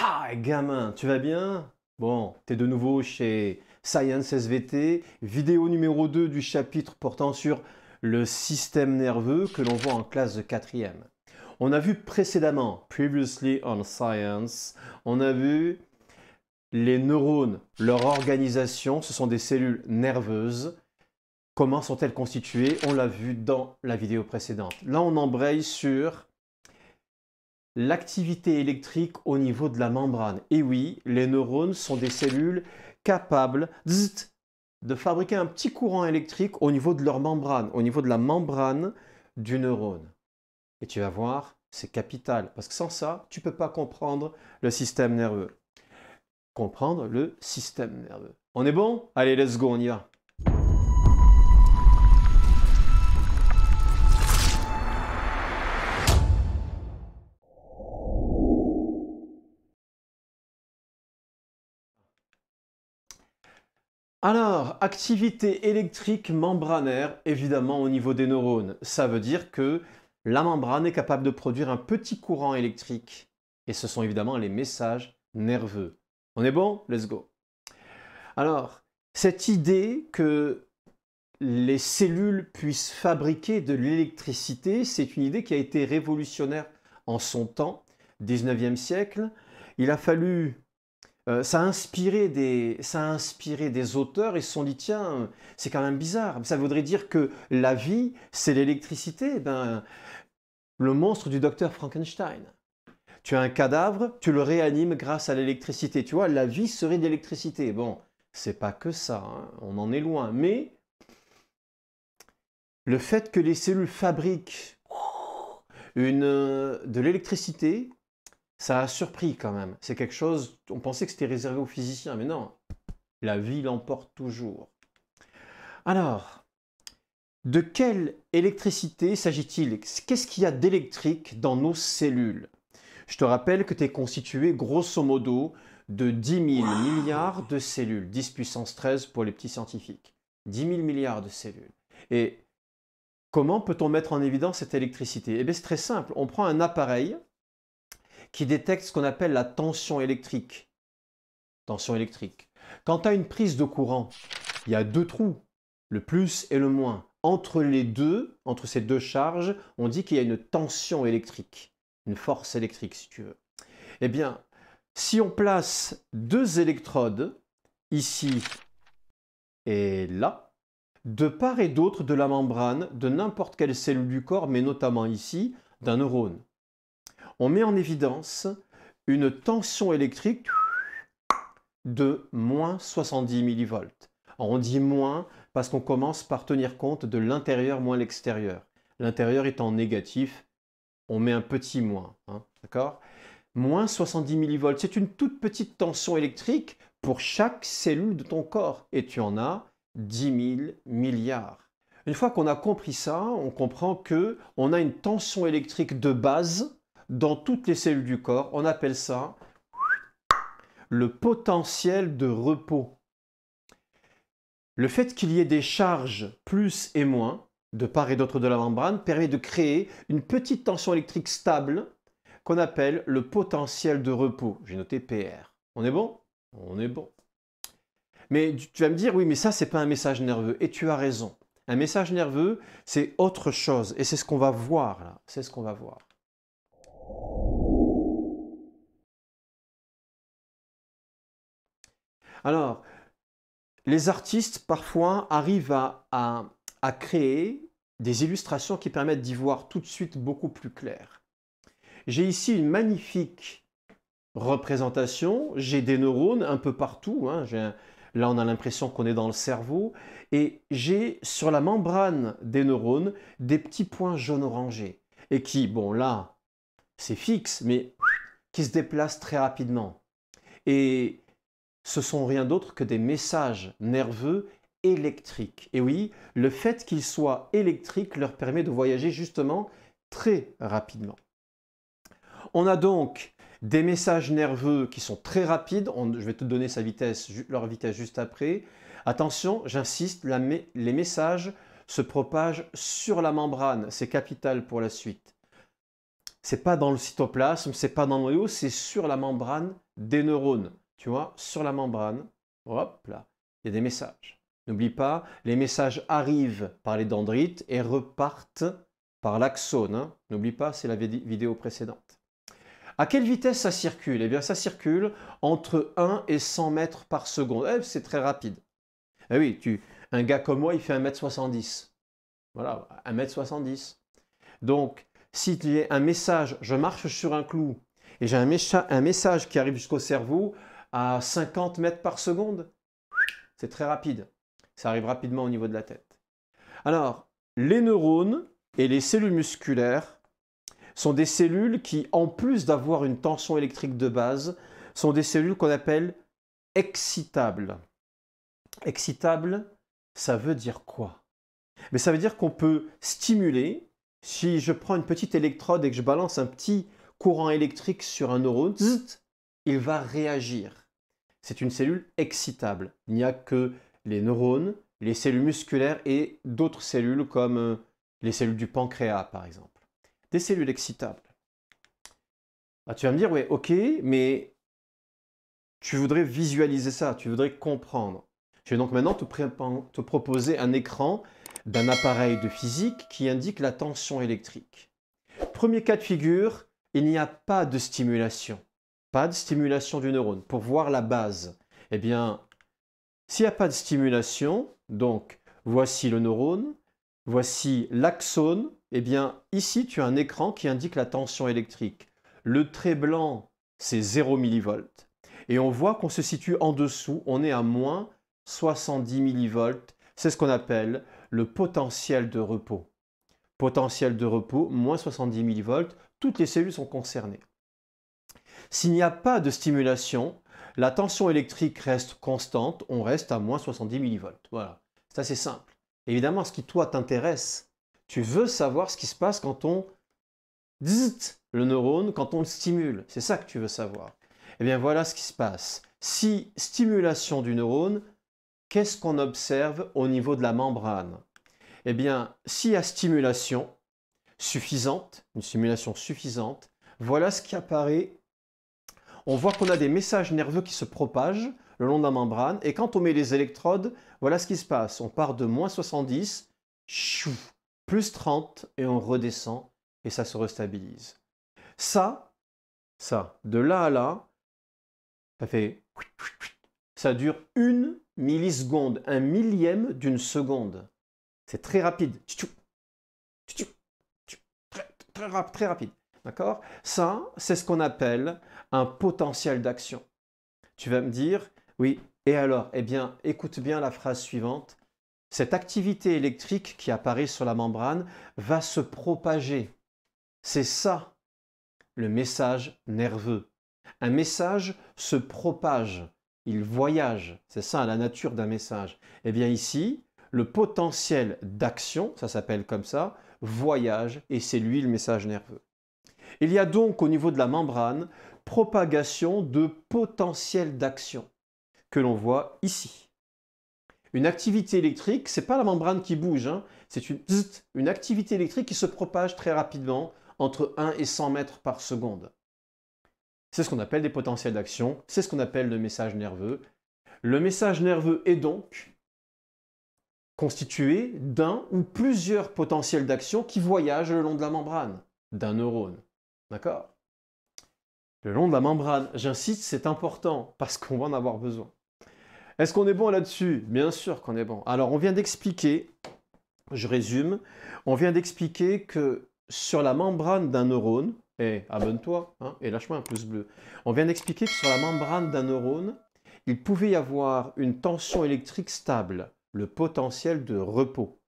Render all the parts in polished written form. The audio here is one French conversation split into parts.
Hi gamin, tu vas bien? Bon, t'es de nouveau chez Science SVT, vidéo numéro 2 du chapitre portant sur le système nerveux que l'on voit en classe de 4e. On a vu précédemment, previously on Science, on a vu les neurones, leur organisation, ce sont des cellules nerveuses. Comment sont-elles constituées? On l'a vu dans la vidéo précédente. Là, on embraye sur l'activité électrique au niveau de la membrane. Et oui, les neurones sont des cellules capables de fabriquer un petit courant électrique au niveau de leur membrane, au niveau de la membrane du neurone. Et tu vas voir, c'est capital, parce que sans ça, tu ne peux pas comprendre le système nerveux. Comprendre le système nerveux. On est bon? Allez, let's go, on y va. Alors, activité électrique membranaire, évidemment au niveau des neurones. Ça veut dire que la membrane est capable de produire un petit courant électrique. Et ce sont évidemment les messages nerveux. On est bon? Let's go. Alors, cette idée que les cellules puissent fabriquer de l'électricité, c'est une idée qui a été révolutionnaire en son temps, 19e siècle. Il a fallu... ça a inspiré des auteurs et se sont dit, tiens, c'est quand même bizarre. Ça voudrait dire que la vie, c'est l'électricité. Ben, le monstre du docteur Frankenstein. Tu as un cadavre, tu le réanimes grâce à l'électricité. Tu vois, la vie serait de l'électricité. Bon, c'est pas que ça, hein, on en est loin. Mais le fait que les cellules fabriquent de l'électricité, ça a surpris quand même. C'est quelque chose, on pensait que c'était réservé aux physiciens, mais non. La vie l'emporte toujours. Alors, de quelle électricité s'agit-il? Qu'est-ce qu'il y a d'électrique dans nos cellules? Je te rappelle que tu es constitué grosso modo de 10 000 milliards de cellules. 10 puissance 13 pour les petits scientifiques. 10 000 milliards de cellules. Et comment peut-on mettre en évidence cette électricité? Eh bien, c'est très simple. On prend un appareil qui détecte ce qu'on appelle la tension électrique. Tension électrique. Quand tu as une prise de courant, il y a deux trous, le plus et le moins. Entre les deux, entre ces deux charges, on dit qu'il y a une tension électrique, une force électrique si tu veux. Eh bien, si on place deux électrodes, ici et là, de part et d'autre de la membrane de n'importe quelle cellule du corps, mais notamment ici, d'un neurone, on met en évidence une tension électrique de moins 70 millivolts. On dit moins parce qu'on commence par tenir compte de l'intérieur moins l'extérieur. L'intérieur étant négatif, on met un petit moins. Hein, d'accord? Moins 70 millivolts, c'est une toute petite tension électrique pour chaque cellule de ton corps. Et tu en as 10 000 milliards. Une fois qu'on a compris ça, on comprend qu'on a une tension électrique de base dans toutes les cellules du corps. On appelle ça le potentiel de repos. Le fait qu'il y ait des charges plus et moins de part et d'autre de la membrane permet de créer une petite tension électrique stable qu'on appelle le potentiel de repos. J'ai noté PR. On est bon? On est bon. Mais tu vas me dire, oui, mais ça, c'est pas un message nerveux. Et tu as raison. Un message nerveux, c'est autre chose. Et c'est ce qu'on va voir là. C'est ce qu'on va voir. Alors, les artistes, parfois, arrivent à créer des illustrations qui permettent d'y voir tout de suite beaucoup plus clair. J'ai ici une magnifique représentation. J'ai des neurones un peu partout. Hein. Là, on a l'impression qu'on est dans le cerveau. Et j'ai sur la membrane des neurones des petits points jaune-orangé. Et qui, bon là, c'est fixe, mais qui se déplacent très rapidement. Et ce sont rien d'autre que des messages nerveux électriques. Et oui, le fait qu'ils soient électriques leur permet de voyager justement très rapidement. On a donc des messages nerveux qui sont très rapides. Je vais te donner leur vitesse juste après. Attention, j'insiste, les messages se propagent sur la membrane. C'est capital pour la suite. Ce n'est pas dans le cytoplasme, ce n'est pas dans le noyau, c'est sur la membrane des neurones, tu vois, sur la membrane, hop là, il y a des messages. N'oublie pas, les messages arrivent par les dendrites et repartent par l'axone, hein. N'oublie pas, c'est la vidéo précédente. À quelle vitesse ça circule? Eh bien, ça circule entre 1 et 100 mètres par seconde. Eh, c'est très rapide. Eh oui, un gars comme moi, il fait 1,70 m. Voilà, 1,70 m. Donc, si tu as un message, je marche sur un clou, et j'ai un message qui arrive jusqu'au cerveau à 50 mètres par seconde, c'est très rapide. Ça arrive rapidement au niveau de la tête. Alors, les neurones et les cellules musculaires sont des cellules qui, en plus d'avoir une tension électrique de base, sont des cellules qu'on appelle excitables. Excitable, ça veut dire quoi? Mais ça veut dire qu'on peut stimuler. Si je prends une petite électrode et que je balance un petit courant électrique sur un neurone, zzz, il va réagir. C'est une cellule excitable. Il n'y a que les neurones, les cellules musculaires et d'autres cellules comme les cellules du pancréas par exemple. Des cellules excitables. Ah, tu vas me dire, ouais, ok, mais tu voudrais visualiser ça, tu voudrais comprendre. Je vais donc maintenant te proposer un écran d'un appareil de physique qui indique la tension électrique. Premier cas de figure, il n'y a pas de stimulation. Pas de stimulation du neurone. Pour voir la base, eh bien, s'il n'y a pas de stimulation, donc voici le neurone, voici l'axone, eh bien ici tu as un écran qui indique la tension électrique. Le trait blanc, c'est 0 mV. Et on voit qu'on se situe en dessous, on est à moins 70 mV. C'est ce qu'on appelle le potentiel de repos. Potentiel de repos, moins 70 mV, toutes les cellules sont concernées. S'il n'y a pas de stimulation, la tension électrique reste constante, on reste à moins 70 mV. Voilà, c'est assez simple. Évidemment, ce qui toi t'intéresse, tu veux savoir ce qui se passe quand on zzzt le neurone, quand on le stimule. C'est ça que tu veux savoir. Eh bien voilà ce qui se passe. Si stimulation du neurone, qu'est-ce qu'on observe au niveau de la membrane? Eh bien, s'il y a stimulation suffisante, une stimulation suffisante, voilà ce qui apparaît. On voit qu'on a des messages nerveux qui se propagent le long de la membrane, et quand on met les électrodes, voilà ce qui se passe. On part de moins 70, plus 30, et on redescend, et ça se restabilise. Ça, de là à là, ça dure 1 milliseconde, 1 millième d'une seconde. C'est très rapide. Très rapide. D'accord? Ça, c'est ce qu'on appelle un potentiel d'action. Tu vas me dire, oui, et alors? Eh bien, écoute bien la phrase suivante. Cette activité électrique qui apparaît sur la membrane va se propager. C'est ça, le message nerveux. Un message se propage, il voyage. C'est ça la nature d'un message. Eh bien ici, le potentiel d'action, ça s'appelle comme ça, voyage, et c'est lui le message nerveux. Il y a donc au niveau de la membrane propagation de potentiel d'action que l'on voit ici. Une activité électrique, ce n'est pas la membrane qui bouge, hein, c'est une activité électrique qui se propage très rapidement entre 1 et 100 mètres par seconde. C'est ce qu'on appelle des potentiels d'action, c'est ce qu'on appelle le message nerveux. Le message nerveux est donc constitué d'un ou plusieurs potentiels d'action qui voyagent le long de la membrane d'un neurone. D'accord? Le long de la membrane, j'insiste, c'est important parce qu'on va en avoir besoin. Est-ce qu'on est bon là-dessus? Bien sûr qu'on est bon. Alors, on vient d'expliquer, je résume, on vient d'expliquer que sur la membrane d'un neurone, et abonne-toi, hein, et lâche-moi un pouce bleu. On vient d'expliquer que sur la membrane d'un neurone, il pouvait y avoir une tension électrique stable, le potentiel de repos.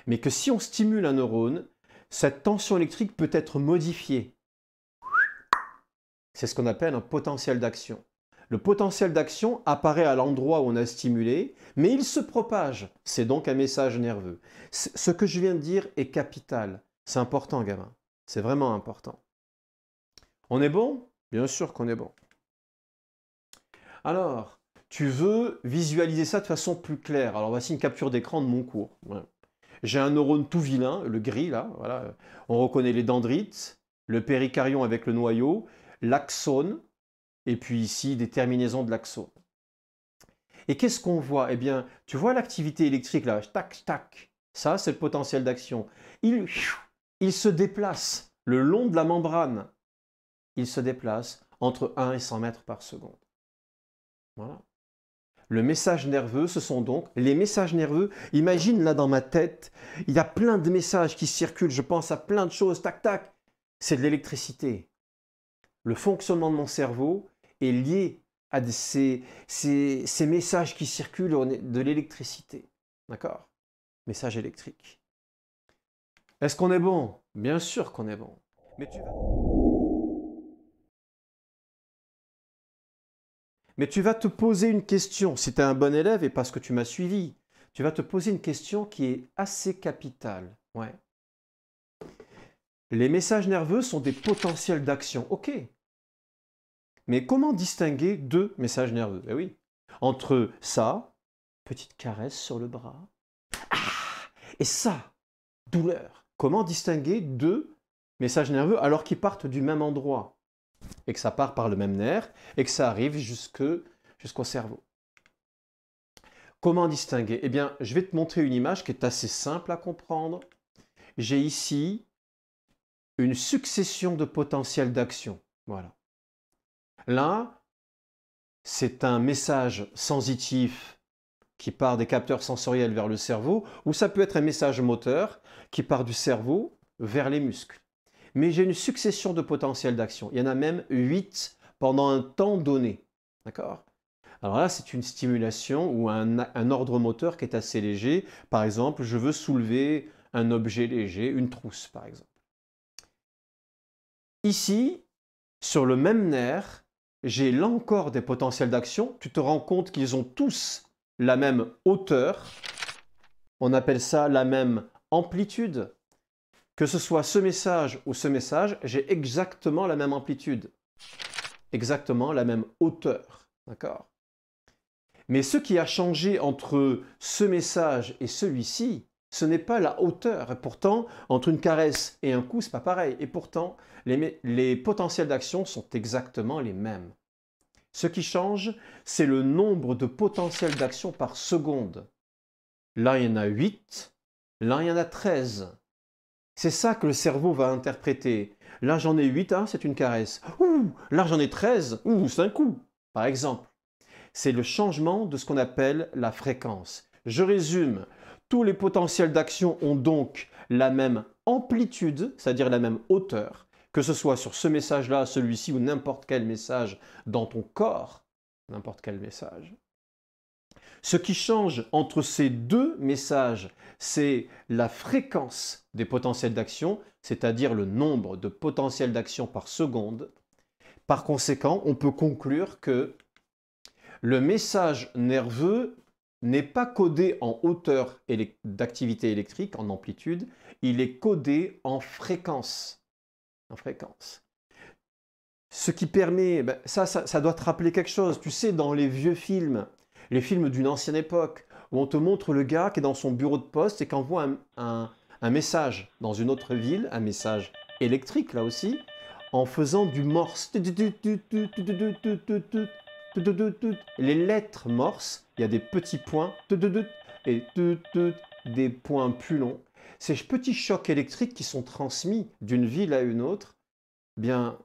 Mais que si on stimule un neurone, cette tension électrique peut être modifiée. C'est ce qu'on appelle un potentiel d'action. Le potentiel d'action apparaît à l'endroit où on a stimulé, mais il se propage. C'est donc un message nerveux. Ce que je viens de dire est capital. C'est important, gamin. C'est vraiment important. On est bon? Bien sûr qu'on est bon. Alors, tu veux visualiser ça de façon plus claire. Alors, voici une capture d'écran de mon cours. Voilà. J'ai un neurone tout vilain, le gris là. Voilà. On reconnaît les dendrites, le péricaryon avec le noyau, l'axone. et puis ici des terminaisons de l'axone. Et qu'est-ce qu'on voit? Eh bien, tu vois l'activité électrique là, tac, tac, ça c'est le potentiel d'action. Il se déplace le long de la membrane. Il se déplace entre 1 et 100 mètres par seconde. Voilà. Le message nerveux, ce sont donc les messages nerveux. Imagine là dans ma tête, il y a plein de messages qui circulent, je pense à plein de choses, tac, tac. C'est de l'électricité. Le fonctionnement de mon cerveau est lié à ces messages qui circulent de l'électricité. D'accord? Message électrique. Est-ce qu'on est bon? Bien sûr qu'on est bon. Mais tu vas te poser une question, si tu es un bon élève et parce que tu m'as suivi, tu vas te poser une question qui est assez capitale. Ouais. Les messages nerveux sont des potentiels d'action. Ok. Mais comment distinguer deux messages nerveux? Eh oui. Entre ça, petite caresse sur le bras, et ça, douleur. Comment distinguer deux messages nerveux alors qu'ils partent du même endroit et que ça part par le même nerf et que ça arrive jusqu'au cerveau? Comment distinguer? Eh bien, je vais te montrer une image qui est assez simple à comprendre. J'ai ici une succession de potentiels d'action. Voilà. Là, c'est un message sensitif qui part des capteurs sensoriels vers le cerveau, ou ça peut être un message moteur qui part du cerveau vers les muscles. Mais j'ai une succession de potentiels d'action. Il y en a même 8 pendant un temps donné. D'accord? Alors là, c'est une stimulation ou un ordre moteur qui est assez léger. Par exemple, je veux soulever un objet léger, une trousse par exemple. Ici, sur le même nerf, j'ai là encore des potentiels d'action. Tu te rends compte qu'ils ont tous la même hauteur. On appelle ça la même amplitude. Que ce soit ce message ou ce message, j'ai exactement la même amplitude. Exactement la même hauteur. D'accord? Mais ce qui a changé entre ce message et celui-ci, ce n'est pas la hauteur. Et pourtant, entre une caresse et un coup, ce n'est pas pareil. Et pourtant, les potentiels d'action sont exactement les mêmes. Ce qui change, c'est le nombre de potentiels d'action par seconde. Là, il y en a 8. Là, il y en a 13. C'est ça que le cerveau va interpréter. Là, j'en ai 8, hein, c'est une caresse. Ouh, là, j'en ai 13. Ouh, c'est un coup, par exemple. C'est le changement de ce qu'on appelle la fréquence. Je résume, tous les potentiels d'action ont donc la même amplitude, c'est-à-dire la même hauteur, que ce soit sur ce message-là, celui-ci ou n'importe quel message dans ton corps, n'importe quel message. Ce qui change entre ces deux messages, c'est la fréquence des potentiels d'action, c'est-à-dire le nombre de potentiels d'action par seconde. Par conséquent, on peut conclure que le message nerveux n'est pas codé en hauteur d'activité électrique, en amplitude, il est codé en fréquence. En fréquence. Ce qui permet, ça doit te rappeler quelque chose. Tu sais, dans les vieux films, les films d'une ancienne époque, où on te montre le gars qui est dans son bureau de poste et qui envoie un message dans une autre ville, un message électrique là aussi, en faisant du morse. Les lettres morse, il y a des petits points et des points plus longs. Ces petits chocs électriques qui sont transmis d'une ville à une autre, bien,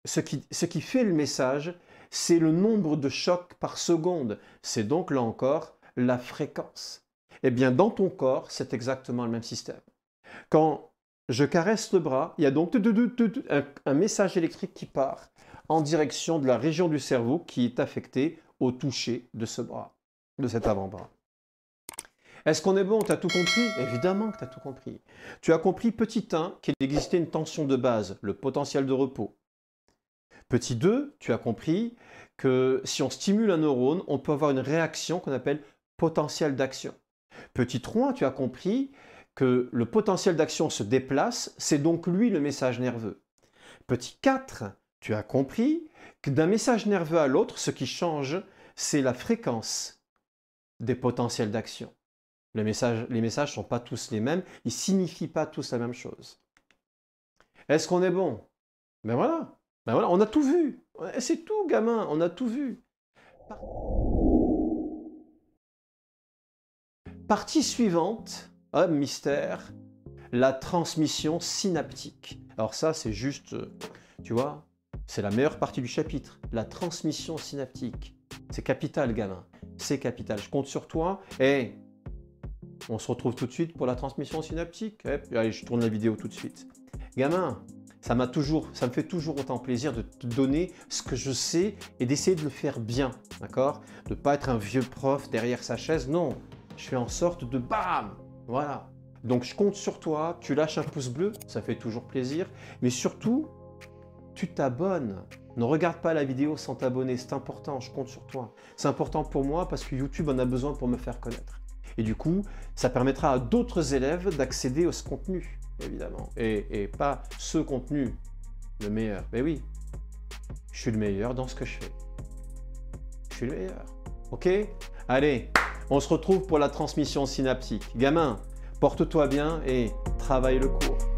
ce qui fait le message, c'est le nombre de chocs par seconde. C'est donc, là encore, la fréquence. Eh bien, dans ton corps, c'est exactement le même système. Quand je caresse le bras, il y a donc un message électrique qui part en direction de la région du cerveau qui est affectée au toucher de ce bras, de cet avant-bras. Est-ce qu'on est bon? Tu as tout compris? Évidemment que tu as tout compris. Tu as compris, petit 1, qu'il existait une tension de base, le potentiel de repos. Petit 2, tu as compris que si on stimule un neurone, on peut avoir une réaction qu'on appelle potentiel d'action. Petit 3, tu as compris que le potentiel d'action se déplace, c'est donc lui le message nerveux. Petit 4, tu as compris que d'un message nerveux à l'autre, ce qui change, c'est la fréquence des potentiels d'action. Les messages ne sont pas tous les mêmes, ils ne signifient pas tous la même chose. Est-ce qu'on est bon? Ben voilà, on a tout vu. C'est tout, gamin, on a tout vu. Partie suivante, mystère, la transmission synaptique. Alors ça, c'est juste, tu vois, c'est la meilleure partie du chapitre. La transmission synaptique. C'est capital, gamin. C'est capital. Je compte sur toi. Et on se retrouve tout de suite pour la transmission synaptique. Allez, je tourne la vidéo tout de suite. Gamin, ça me fait toujours autant plaisir de te donner ce que je sais et d'essayer de le faire bien, d'accord? De ne pas être un vieux prof derrière sa chaise, non. Je fais en sorte de bam, voilà. Donc je compte sur toi, tu lâches un pouce bleu, ça fait toujours plaisir, mais surtout, tu t'abonnes. Ne regarde pas la vidéo sans t'abonner, c'est important, je compte sur toi. C'est important pour moi parce que YouTube en a besoin pour me faire connaître. Et du coup, ça permettra à d'autres élèves d'accéder à ce contenu, évidemment. Et pas ce contenu, le meilleur. Mais oui, je suis le meilleur dans ce que je fais. Je suis le meilleur. Ok? Allez, on se retrouve pour la transmission synaptique. Gamin, porte-toi bien et travaille le cours.